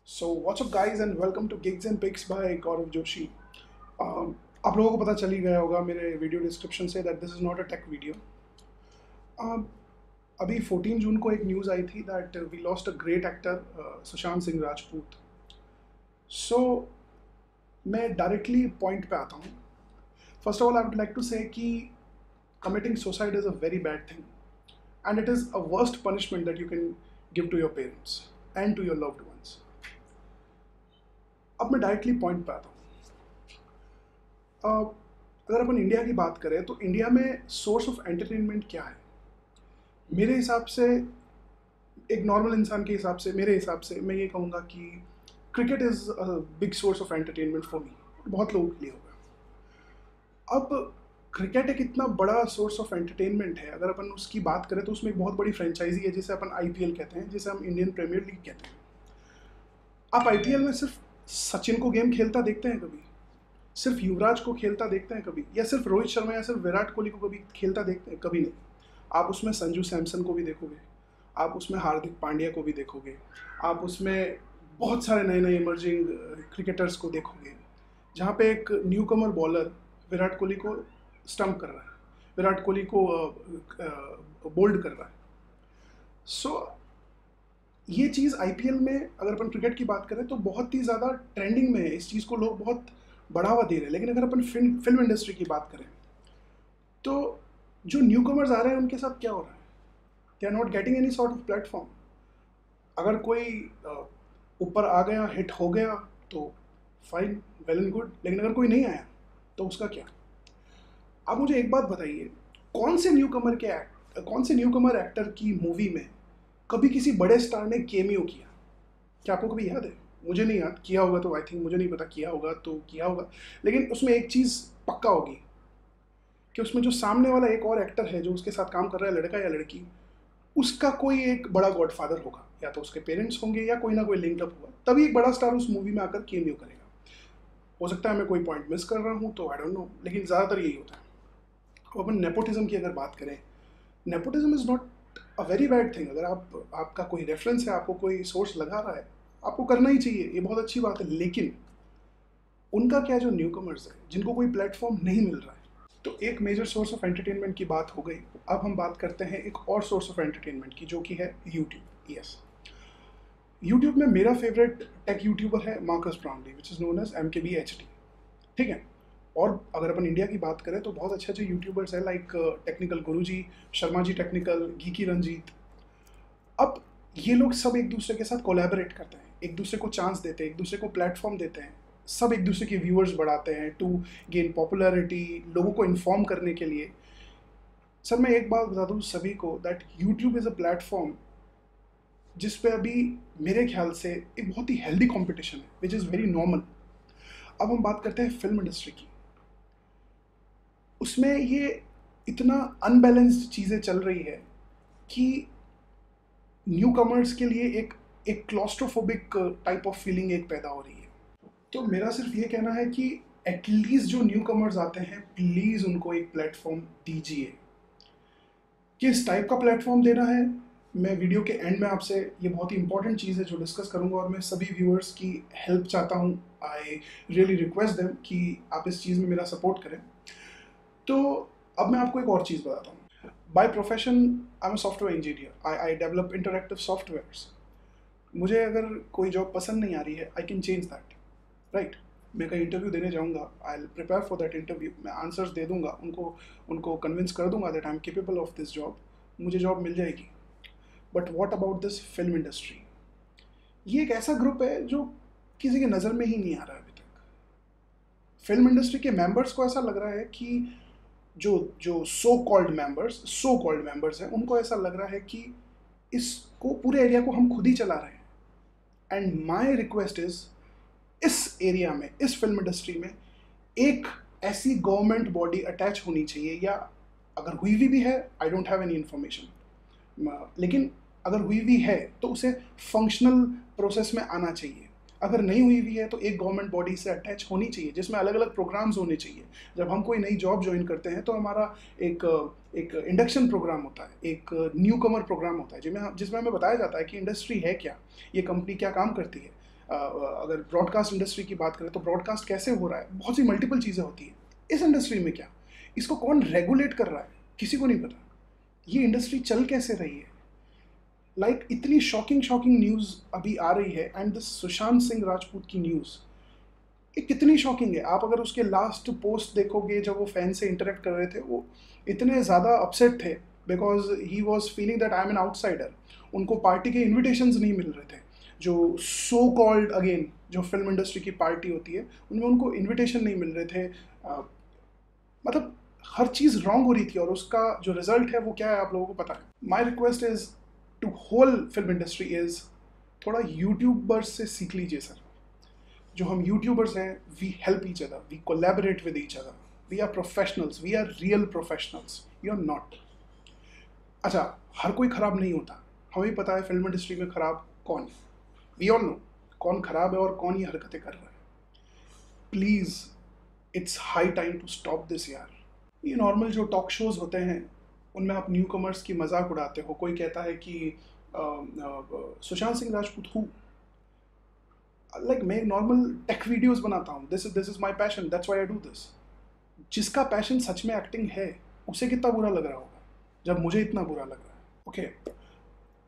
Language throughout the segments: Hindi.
So what's up guys and welcome to Gigs and Pics by गौरव जोशी। आप लोगों को पता चल ही गया होगा मेरे वीडियो डिस्क्रिप्शन से that this is not a tech video. अभी 14 जून को एक न्यूज़ आई थी that we lost a great actor Sushant Singh Rajput. So मैं डायरेक्टली पॉइंट पे आता हूँ। First of all I would like to say कि committing suicide is a very bad thing and it is a worst punishment that you can give to your parents and to your loved ones. अब मैं डायरेक्टली पॉइंट पे आता हूँ। अगर अपन इंडिया की बात करें तो इंडिया में सोर्स ऑफ एंटरटेनमेंट क्या है? मेरे हिसाब से, एक नॉर्मल इंसान के हिसाब से, मेरे हिसाब से मैं ये कहूँगा कि cricket is a big source of entertainment for me. बहुत लोगों के लिए होगा। अब क्रिकेट एक इतना बड़ा सोर्स ऑफ एंटरटेनमेंट है, अगर अपन उसकी बात करें तो उसमें एक बहुत बड़ी फ्रेंचाइजी है जिसे अपन आईपीएल कहते हैं, जिसे हम इंडियन प्रीमियर लीग कहते हैं। आप आईपीएल में सिर्फ सचिन को गेम खेलता देखते हैं कभी? सिर्फ युवराज को खेलता देखते हैं कभी? या सिर्फ रोहित शर्मा या सिर्फ विराट कोहली को कभी खेलता देखते हैं? कभी नहीं। आप उसमें संजू सैमसन को भी देखोगे, आप उसमें हार्दिक पांड्या को भी देखोगे, आप उसमें बहुत सारे नए नए इमर्जिंग क्रिकेटर्स को देखोगे, जहाँ पे एक न्यू कमर बॉलर विराट कोहली को स्टंप कर रहा है, विराट कोहली को बोल्ड कर रहा है। सो ये चीज़ आईपीएल में, अगर अपन क्रिकेट की बात करें तो बहुत ही ज़्यादा ट्रेंडिंग में है, इस चीज़ को लोग बहुत बढ़ावा दे रहे हैं। लेकिन अगर अपन फिल्म इंडस्ट्री की बात करें तो जो न्यू कमर्स आ रहे हैं उनके साथ क्या हो रहा है? They are not getting any sort of platform. अगर कोई ऊपर आ गया, हिट हो गया तो फाइन, वेल एंड गुड, लेकिन अगर कोई नहीं आया तो उसका क्या? आप मुझे एक बात बताइए, कौन से न्यू कमर एक्टर की मूवी में कभी किसी बड़े स्टार ने केमियो किया? क्या आपको कभी याद है? मुझे नहीं याद। किया होगा तो आई थिंक, मुझे नहीं पता, किया होगा तो किया होगा। लेकिन उसमें एक चीज़ पक्का होगी कि उसमें जो सामने वाला एक और एक्टर है जो उसके साथ काम कर रहा है, लड़का या लड़की, उसका कोई एक बड़ा गॉडफादर होगा, या तो उसके पेरेंट्स होंगे या कोई ना कोई लिंकअप होगा, तभी एक बड़ा स्टार उस मूवी में आकर केमियो करेगा। हो सकता है मैं कोई पॉइंट मिस कर रहा हूँ, तो आई डोंट नो, लेकिन ज़्यादातर यही होता है। अब अपन नेपोटिज्म की अगर बात करें, nepotism is not a very bad thing. अगर आपका कोई रेफरेंस है, आपको कोई सोर्स लगा रहा है, आपको करना ही चाहिए, ये बहुत अच्छी बात है। लेकिन उनका क्या, जो न्यू कमर्स है जिनको कोई प्लेटफॉर्म नहीं मिल रहा है? तो एक मेजर सोर्स ऑफ एंटरटेनमेंट की बात हो गई। अब हम बात करते हैं एक और सोर्स ऑफ एंटरटेनमेंट की, जो कि है यूट्यूब। यस, यूट्यूब में मेरा फेवरेट टेक यूट्यूबर है Marques Brownlee, which is known as MKBHD। ठीक है। और अगर अपन इंडिया की बात करें तो बहुत अच्छे अच्छे यूट्यूबर्स हैं, लाइक टेक्निकल गुरुजी, शर्मा जी टेक्निकल, गीकी रंजीत। अब ये लोग सब एक दूसरे के साथ कोलैबोरेट करते हैं, एक दूसरे को चांस देते हैं, एक दूसरे को प्लेटफॉर्म देते हैं, सब एक दूसरे के व्यूअर्स बढ़ाते हैं टू गेन पॉपुलैरिटी, लोगों को इन्फॉर्म करने के लिए। सर मैं एक बात बता दूँ सभी को, that YouTube is a platform जिस पे अभी मेरे ख्याल से एक बहुत ही हेल्दी कंपटीशन है, विच इज़ वेरी नॉर्मल। अब हम बात करते हैं फिल्म इंडस्ट्री की। उसमें ये इतना अनबैलेंस्ड चीज़ें चल रही है कि न्यू कमर्स के लिए एक क्लॉस्ट्रोफोबिक टाइप ऑफ फीलिंग एक पैदा हो रही है। तो मेरा सिर्फ ये कहना है कि एटलीस्ट जो न्यू कमर्स आते हैं, प्लीज़ उनको एक प्लेटफॉर्म दीजिए। किस टाइप का प्लेटफॉर्म देना है, मैं वीडियो के एंड में आपसे, ये बहुत ही इंपॉर्टेंट चीज़ है जो डिस्कस करूंगा, और मैं सभी व्यूअर्स की हेल्प चाहता हूं। आई रियली रिक्वेस्ट देम कि आप इस चीज़ में मेरा सपोर्ट करें। तो अब मैं आपको एक और चीज़ बताता हूँ। By profession I am a software engineer. I develop interactive softwares. मुझे अगर कोई जॉब पसंद नहीं आ रही है, I can change that, right? मैं कहीं इंटरव्यू देने जाऊँगा, I will prepare for that interview, मैं आंसर्स दे दूंगा, उनको कन्विंस कर दूंगा that I am capable of this job, मुझे जॉब मिल जाएगी। But what about this film industry? ये एक ऐसा ग्रुप है जो किसी की नज़र में ही नहीं आ रहा है अभी तक। फिल्म इंडस्ट्री के मेंबर्स को ऐसा लग रहा है कि जो जो सो कॉल्ड मेंबर्स हैं, उनको ऐसा लग रहा है कि इसको, पूरे एरिया को हम खुद ही चला रहे हैं। एंड माई रिक्वेस्ट इज, इस एरिया में, इस फिल्म इंडस्ट्री में एक ऐसी गवर्नमेंट बॉडी अटैच होनी चाहिए, या अगर हुई भी है, I don't have any information, लेकिन अगर हुई भी है तो उसे फंक्शनल प्रोसेस में आना चाहिए। अगर नहीं हुई भी है तो एक गवर्नमेंट बॉडी से अटैच होनी चाहिए, जिसमें अलग अलग प्रोग्राम्स होने चाहिए। जब हम कोई नई जॉब ज्वाइन करते हैं तो हमारा एक एक इंडक्शन प्रोग्राम होता है, एक न्यू कमर प्रोग्राम होता है, जिसमें हमें बताया जाता है कि इंडस्ट्री है क्या, ये कंपनी क्या काम करती है, अगर ब्रॉडकास्ट इंडस्ट्री की बात करें तो ब्रॉडकास्ट कैसे हो रहा है, बहुत सी मल्टीपल चीज़ें होती हैं। इस इंडस्ट्री में क्या, इसको कौन रेगुलेट कर रहा है, किसी को नहीं पता। ये इंडस्ट्री चल कैसे रही है। इतनी शॉकिंग न्यूज़ अभी आ रही है, एंड दिस सुशांत सिंह राजपूत की न्यूज़ ये कितनी शॉकिंग है। आप अगर उसके लास्ट पोस्ट देखोगे, जब वो फैन से इंटरेक्ट कर रहे थे, वो इतने ज़्यादा अपसेट थे because he was feeling that I am an outsider. उनको पार्टी के इन्विटेशंस नहीं मिल रहे थे, जो सो कॉल्ड अगेन जो फिल्म इंडस्ट्री की पार्टी होती है उनमें उनको इन्विटेशन नहीं मिल रहे थे। मतलब हर चीज़ रॉन्ग हो रही थी, और उसका जो रिजल्ट है वो क्या है आप लोगों को पता है। My request is to whole film industry is थोड़ा यूट्यूबर्स से सीख लीजिए सर। जो हम यूट्यूबर्स हैं, we help each other, we collaborate with each other, we are professionals, we are real professionals, you are not. अच्छा, हर कोई ख़राब नहीं होता, हमें पता है फिल्म इंडस्ट्री में ख़राब कौन है, वी ऑल नो कौन ख़राब है और कौन ये हरकतें कर रहा है। Please, it's high time to stop this यार। ये नॉर्मल जो टॉक शोज़ होते हैं उनमें आप न्यू कमर्स की मजाक उड़ाते हो। कोई कहता है कि सुशांत सिंह राजपूत हूँ, मैं नॉर्मल टेक वीडियोस बनाता हूँ, this is my passion, that's why I do this. जिसका पैशन सच में एक्टिंग है उसे कितना बुरा लग रहा होगा जब मुझे इतना बुरा लग रहा है। ओके,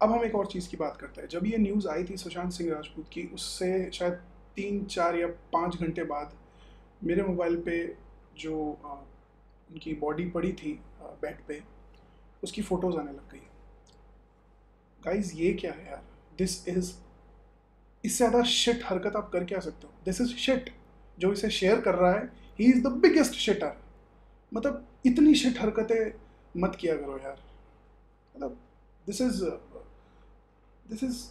अब हम एक और चीज़ की बात करते हैं। जब ये न्यूज़ आई थी सुशांत सिंह राजपूत की, उससे शायद 3-4 या 5 घंटे बाद मेरे मोबाइल पे जो उनकी बॉडी पड़ी थी बेड पे, उसकी फ़ोटोज़ आने लग गई। गाइज, ये क्या है यार, दिस इज़, इससे ज़्यादा शिट हरकत आप कर क्या सकते हो। This is shit. जो इसे शेयर कर रहा है, ही इज़ द बिगेस्ट शिटर। मतलब इतनी शिट हरकतें मत किया करो यार। मतलब दिस इज़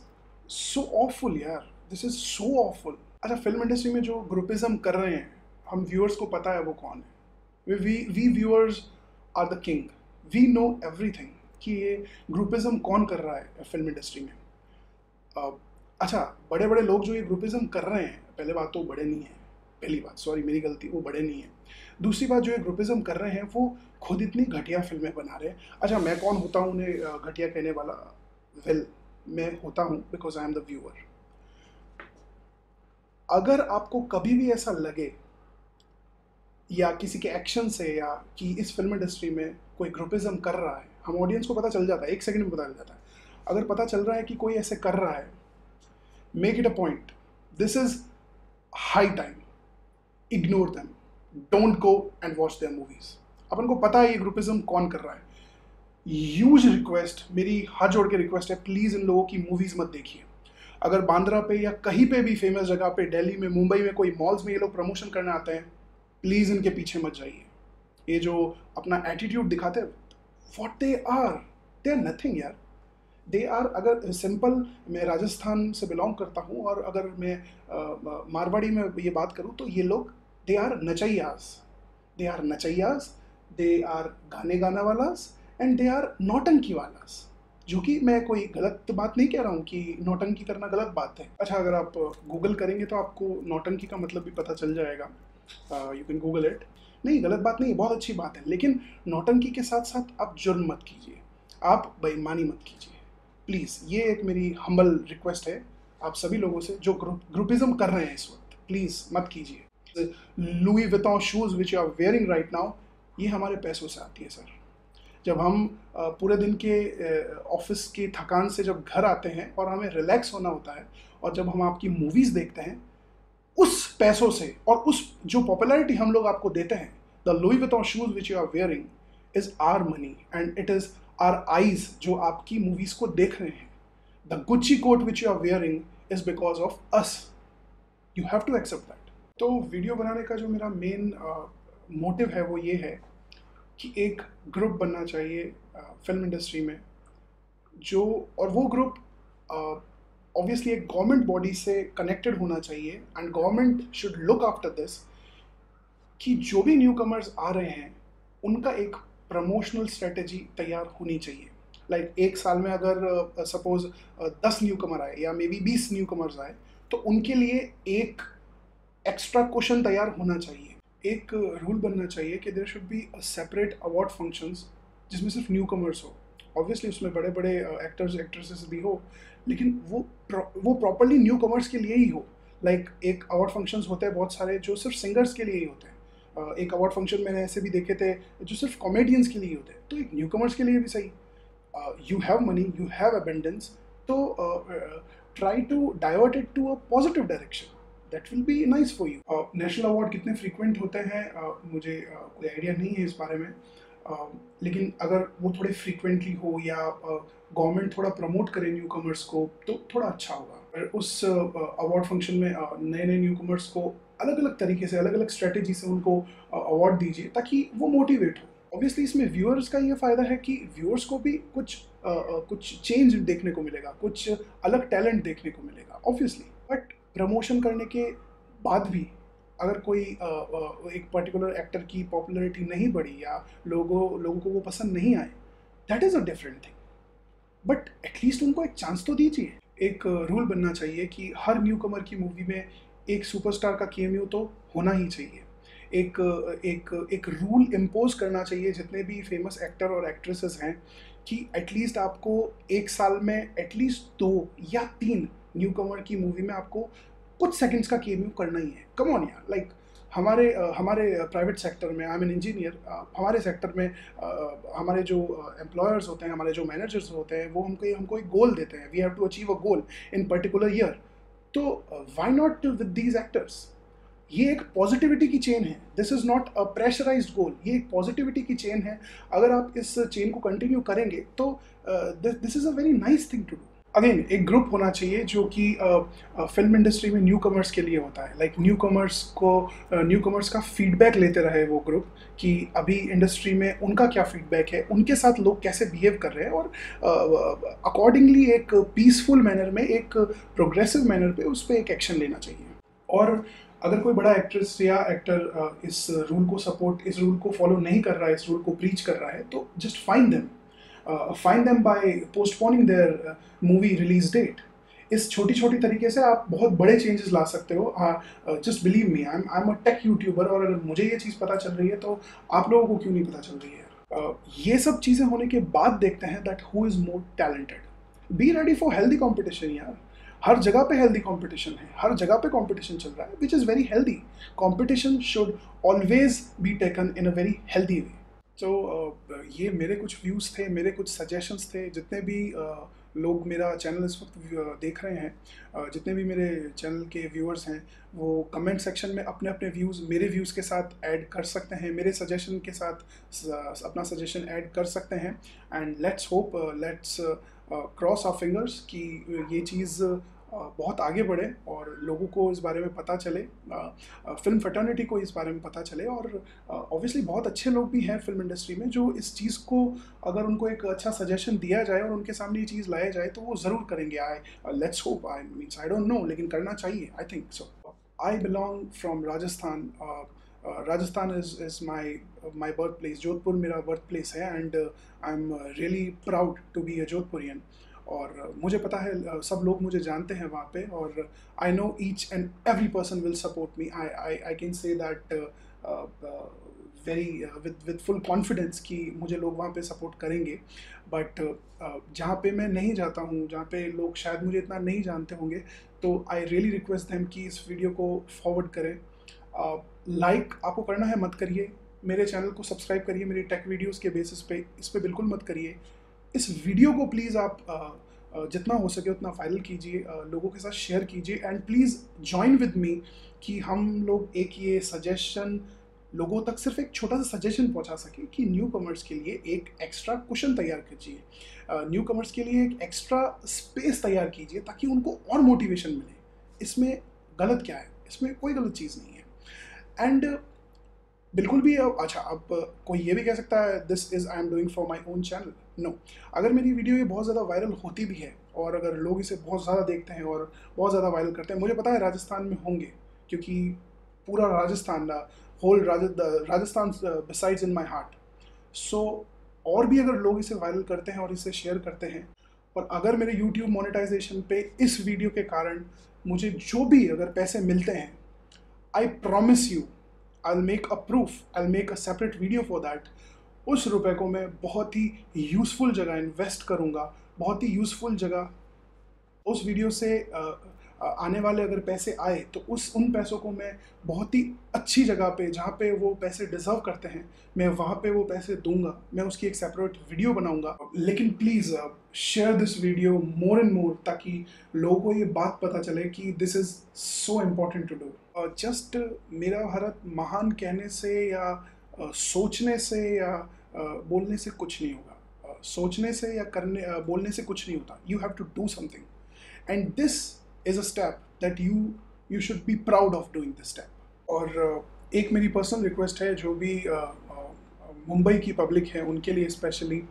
सो ऑफुल यार, दिस इज़ सो ऑफुल। अच्छा, फिल्म इंडस्ट्री में जो ग्रुपिज्म कर रहे हैं, हम व्यूअर्स को पता है वो कौन है। We viewers are the king, we know everything कि ये ग्रुपिज्म कौन कर रहा है फिल्म इंडस्ट्री में। अच्छा, बड़े बड़े लोग जो ये ग्रुपिज्म कर रहे हैं, पहले बात तो बड़े नहीं हैं, पहली बात, सॉरी मेरी गलती, वो बड़े नहीं हैं। दूसरी बात, जो ये ग्रुपिज्म कर रहे हैं वो खुद इतनी घटिया फिल्में बना रहे हैं। अच्छा, मैं कौन होता हूँ उन्हें घटिया कहने वाला? वेल, मैं होता हूँ because I am the viewer. अगर आपको कभी भी ऐसा लगे या किसी के एक्शन से, या कि इस फिल्म इंडस्ट्री में कोई ग्रुपिज्म कर रहा है, हम ऑडियंस को पता चल जाता है, 1 सेकंड में पता चल जाता है। अगर पता चल रहा है कि कोई ऐसे कर रहा है, make it a point, this is high time, ignore them, don't go and watch their movies. अपन को पता है ये ग्रुपिज्म कौन कर रहा है। ह्यूज रिक्वेस्ट, मेरी हाथ जोड़ के रिक्वेस्ट है, प्लीज़ इन लोगों की मूवीज़ मत देखिए। अगर बांद्रा पे या कहीं पे भी फेमस जगह पे, दिल्ली में, मुंबई में, कोई मॉल्स में ये लोग प्रमोशन करने आते हैं, प्लीज़ इनके पीछे मत जाइए। ये जो अपना एटीट्यूड दिखाते हैं, व्हाट दे आर नथिंग यार। दे आर, अगर सिंपल, मैं राजस्थान से बिलोंग करता हूँ, और अगर मैं मारवाड़ी में ये बात करूँ तो ये लोग, दे आर नचैयास, दे आर गाने गाना वालास, एंड दे आर नौटंकी वालास। जो कि मैं कोई गलत बात नहीं कह रहा हूँ कि नौटंकी करना गलत बात है। अच्छा, अगर आप गूगल करेंगे तो आपको नौटंकी का मतलब भी पता चल जाएगा, यू कैन गूगल इट। नहीं, गलत बात नहीं है, बहुत अच्छी बात है, लेकिन नौटंकी के साथ साथ आप जुर्म मत कीजिए, आप बेईमानी मत कीजिए प्लीज़। ये एक मेरी हम्बल रिक्वेस्ट है आप सभी लोगों से जो ग्रुपिज्म कर रहे हैं इस वक्त, प्लीज़ मत कीजिए। Louis Vuitton shoes which you are wearing right now, ये हमारे पैसों से आती है सर। जब हम पूरे दिन के ऑफिस की थकान से जब घर आते हैं और हमें रिलैक्स होना होता है, और जब हम आपकी मूवीज़ देखते हैं, उस पैसों से, और उस जो पॉपुलैरिटी हम लोग आपको देते हैं, the Louis Vuitton shoes which you are wearing is our money, and it is our eyes जो आपकी मूवीज़ को देख रहे हैं। The Gucci coat which you are wearing is because of us, you have to accept that. तो वीडियो बनाने का जो मेरा मेन मोटिव है वो ये है कि एक ग्रुप बनना चाहिए फिल्म इंडस्ट्री में, जो, और वो ग्रुप ऑब्वियसली एक गवर्नमेंट बॉडी से कनेक्टेड होना चाहिए, and government should look after this, कि जो भी न्यू कमर्स आ रहे हैं उनका एक प्रमोशनल स्ट्रेटेजी तैयार होनी चाहिए। एक साल में अगर सपोज 10 न्यू कमर आए या मे बी 20 न्यू कमर्स आए, तो उनके लिए एक एक्स्ट्रा क्वेश्चन तैयार होना चाहिए। एक रूल बनना चाहिए कि there should be a separate award functions जिसमें सिर्फ न्यू कमर्स हो। ऑब्वियसली उसमें बड़े बड़े एक्टर्स एक्ट्रेसेस भी हो, लेकिन वो प्रॉपरली न्यू कमर्स के लिए ही हो। लाइक एक अवार्ड फंक्शंस होते हैं बहुत सारे जो सिर्फ सिंगर्स के लिए ही होते हैं। एक अवार्ड फंक्शन मैंने ऐसे भी देखे थे जो सिर्फ कॉमेडियंस के लिए ही होते हैं, तो एक न्यू कमर्स के लिए भी सही। You have money, you have abundance, तो try to divert it to a positive direction, that will be nice for you. National award कितने फ्रीक्वेंट होते हैं मुझे कोई आइडिया नहीं है इस बारे में, लेकिन अगर वो थोड़े फ्रीक्वेंटली हो या गवर्नमेंट थोड़ा प्रमोट करे न्यू कमर्स को तो थोड़ा अच्छा होगा। और उस अवार्ड फंक्शन में नए नए न्यू कमर्स को अलग अलग तरीके से, अलग अलग स्ट्रेटेजी से उनको अवार्ड दीजिए ताकि वो मोटिवेट हो। ऑब्वियसली इसमें व्यूअर्स का ये फ़ायदा है कि व्यूअर्स को भी कुछ चेंज देखने को मिलेगा, कुछ अलग टैलेंट देखने को मिलेगा ऑब्वियसली। बट प्रमोशन करने के बाद भी अगर कोई एक पर्टिकुलर एक्टर की पॉपुलैरिटी नहीं बढ़ी या लोगों को वो पसंद नहीं आए, that is a different thing, but at least उनको एक चांस तो दीजिए। एक रूल बनना चाहिए कि हर न्यू कमर की मूवी में एक सुपरस्टार का केमियो तो होना ही चाहिए। एक एक रूल इम्पोज करना चाहिए जितने भी फेमस एक्टर और एक्ट्रेसेस हैं कि एटलीस्ट आपको एक साल में एटलीस्ट 2 या 3 न्यू कमर की मूवी में आपको कुछ सेकंड्स का केमियो करना ही है। कम ऑन यार, लाइक हमारे प्राइवेट सेक्टर में, आई एम एन इंजीनियर, हमारे सेक्टर में हमारे जो एम्प्लॉयर्स होते हैं, हमारे जो मैनेजर्स होते हैं, वो हमको एक गोल देते हैं, we have to achieve a goal in particular year, तो why not with these actors. ये एक पॉजिटिविटी की चेन है, this is not a pressurised goal, ये एक पॉजिटिविटी की चेन है। अगर आप इस चेन को कंटिन्यू करेंगे तो this is a very nice thing to do. Again एक ग्रुप होना चाहिए जो कि फिल्म इंडस्ट्री में न्यू कमर्स के लिए होता है, लाइक न्यू कमर्स का फीडबैक लेते रहे वो ग्रुप कि अभी इंडस्ट्री में उनका क्या फीडबैक है, उनके साथ लोग कैसे बिहेव कर रहे हैं, और अकॉर्डिंगली एक पीसफुल मैनर में, एक प्रोग्रेसिव मैनर पे उस पर एक एक्शन लेना चाहिए। और अगर कोई बड़ा एक्ट्रेस या एक्टर इस रूल को फॉलो नहीं कर रहा है, इस रूल को प्रीच कर रहा है, तो just fine them by postponing their movie release date. इस छोटी छोटी तरीके से आप बहुत बड़े चेंजेस ला सकते हो। Just believe me, I am a tech YouTuber, और अगर मुझे ये चीज़ पता चल रही है तो आप लोगों को क्यों नहीं पता चल रही है? ये सब चीज़ें होने के बाद देखते हैं that who is more talented. Be ready for healthy competition यार। हर जगह पे हेल्दी कंपटीशन है, हर जगह पे कंपटीशन चल रहा है, which is very healthy. Competition should always be taken in a very healthy way. तो ये मेरे कुछ व्यूज़ थे, मेरे कुछ सजेशंस थे। जितने भी लोग मेरा चैनल इस वक्त देख रहे हैं, जितने भी मेरे चैनल के व्यूअर्स हैं, वो कमेंट सेक्शन में अपने अपने व्यूज़ मेरे व्यूज़ के साथ ऐड कर सकते हैं, मेरे सजेशन के साथ अपना सजेशन ऐड कर सकते हैं। And let's hope, let's cross our fingers कि ये चीज़ बहुत आगे बढ़े और लोगों को इस बारे में पता चले, फिल्म फैटर्निटी को इस बारे में पता चले। और ऑब्वियसली बहुत अच्छे लोग भी हैं फिल्म इंडस्ट्री में जो इस चीज़ को, अगर उनको एक अच्छा सजेशन दिया जाए और उनके सामने ये चीज़ लाया जाए तो वो ज़रूर करेंगे। Let's hope, I don't know, लेकिन करना चाहिए, I think so. I belong from Rajasthan. Rajasthan is my birth place, Jodhpur मेरा बर्थ प्लेस है, and I am really proud to be a Jodhpurian. और मुझे पता है सब लोग मुझे जानते हैं वहाँ पे, और I know each and every person will support me. I can say that very with full confidence कि मुझे लोग वहाँ पे सपोर्ट करेंगे। बट जहाँ पे मैं नहीं जाता हूँ, जहाँ पे लोग शायद मुझे इतना नहीं जानते होंगे, तो आई रियली रिक्वेस्ट देम कि इस वीडियो को फॉरवर्ड करें। लाइक आपको करना है मत करिए, मेरे चैनल को सब्सक्राइब करिए, मेरी टेक वीडियोज़ के बेसिस पे इस पर बिल्कुल मत करिए। इस वीडियो को प्लीज़ आप जितना हो सके उतना वायरल कीजिए, लोगों के साथ शेयर कीजिए, and please join with me कि हम लोग एक ये सजेशन लोगों तक, सिर्फ एक छोटा सा सजेशन पहुंचा सके कि न्यू कमर्स के लिए एक एक्स्ट्रा कुशन तैयार कीजिए, न्यू कमर्स के लिए एक एक्स्ट्रा स्पेस तैयार कीजिए ताकि उनको और मोटिवेशन मिले। इसमें गलत क्या है? इसमें कोई गलत चीज़ नहीं है। एंड बिल्कुल भी अच्छा, अब कोई ये भी कह सकता है this is I am doing for my own channel. No, अगर मेरी वीडियो ये बहुत ज़्यादा वायरल होती भी है और अगर लोग इसे बहुत ज़्यादा देखते हैं और बहुत ज़्यादा वायरल करते हैं, मुझे पता है राजस्थान में होंगे, क्योंकि पूरा Rajasthan, whole Rajasthan besides in my heart. So और भी अगर लोग इसे वायरल करते हैं और इसे शेयर करते हैं, और अगर मेरे यूट्यूब मोनेटाइजेशन पे इस वीडियो के कारण मुझे जो भी अगर पैसे मिलते हैं, I promise you I'll make a proof, I'll make a separate video for that। उस रुपए को मैं बहुत ही यूज़फुल जगह इन्वेस्ट करूँगा, बहुत ही यूज़फुल जगह। उस वीडियो से आने वाले अगर पैसे आए तो उन पैसों को मैं बहुत ही अच्छी जगह पे, जहाँ पे वो पैसे डिजर्व करते हैं, मैं वहाँ पे वो पैसे दूंगा। मैं उसकी एक सेपरेट वीडियो बनाऊंगा। लेकिन please share this video more and more, ताकि लोगों को ये बात पता चले कि this is so important to do. Just मेरा भारत महान कहने से या सोचने से या बोलने से कुछ नहीं होगा। सोचने से या बोलने से कुछ नहीं होता। You have to do something, and this is a step that you should be proud of doing this step. और एक मेरी पर्सनल रिक्वेस्ट है, जो भी मुंबई की पब्लिक है उनके लिए स्पेशली,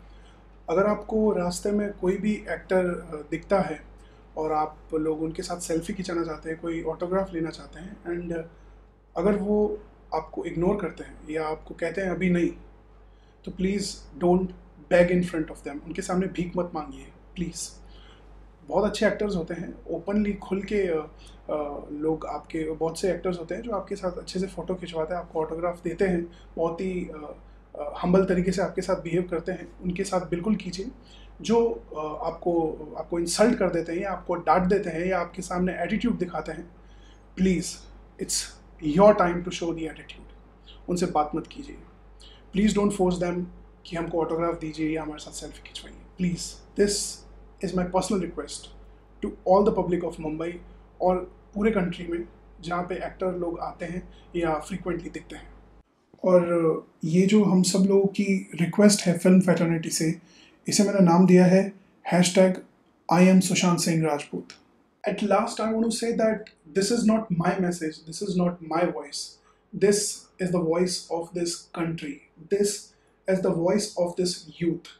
अगर आपको रास्ते में कोई भी एक्टर दिखता है और आप लोग उनके साथ सेल्फी खिंचाना चाहते हैं, कोई ऑटोग्राफ लेना चाहते हैं, एंड अगर वो आपको इग्नोर करते हैं या आपको कहते हैं अभी नहीं, तो please don't bag in front of them. उनके सामने भीख मत मांगिए प्लीज़। बहुत अच्छे एक्टर्स होते हैं, ओपनली खुल के लोग, आपके बहुत से एक्टर्स होते हैं जो आपके साथ अच्छे से फ़ोटो खिंचवाते हैं, आपको ऑटोग्राफ देते हैं, बहुत ही हम्बल तरीके से आपके साथ बिहेव करते हैं। उनके साथ बिल्कुल कीजिए। जो आपको इंसल्ट कर देते हैं या आपको डांट देते हैं या आपके सामने एटीट्यूड दिखाते हैं, please it's your time to show the attitude. उनसे बात मत कीजिए। प्लीज़ डोंट फोर्स देम कि हमको ऑटोग्राफ दीजिए या हमारे साथ सेल्फी खिंचवाइए। Please, this is my personal request to all the public of Mumbai और पूरे कंट्री में जहाँ पे एक्टर लोग आते हैं या फ्रीक्वेंटली दिखते हैं। और ये जो हम सब लोगों की रिक्वेस्ट है फिल्म फैटर्निटी से, इसे मैंने नाम दिया है #I am Sushant Singh Rajput. At last I want to say that this is not my message, this is not my voice. This is the voice of this country. This is the voice of this youth.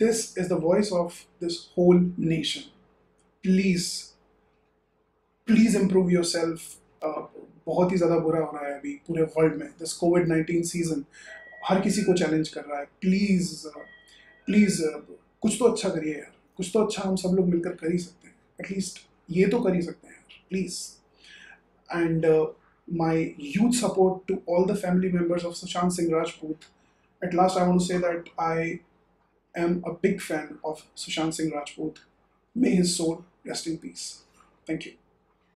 This is the voice of this whole nation. Please, please improve yourself. बहुत ही ज़्यादा बुरा हो रहा है अभी पूरे वर्ल्ड में। दिस COVID-19 सीजन हर किसी को चैलेंज कर रहा है। प्लीज़ प्लीज़ कुछ तो अच्छा करिए यार। कुछ तो अच्छा हम सब लोग मिलकर कर ही सकते हैं। एटलीस्ट ये तो कर ही सकते हैं यार, please. And my huge support to all the family members of Sushant Singh Rajput. At last I want to say that I am a big fan of Sushant Singh Rajput. May his soul rest in peace. Thank you.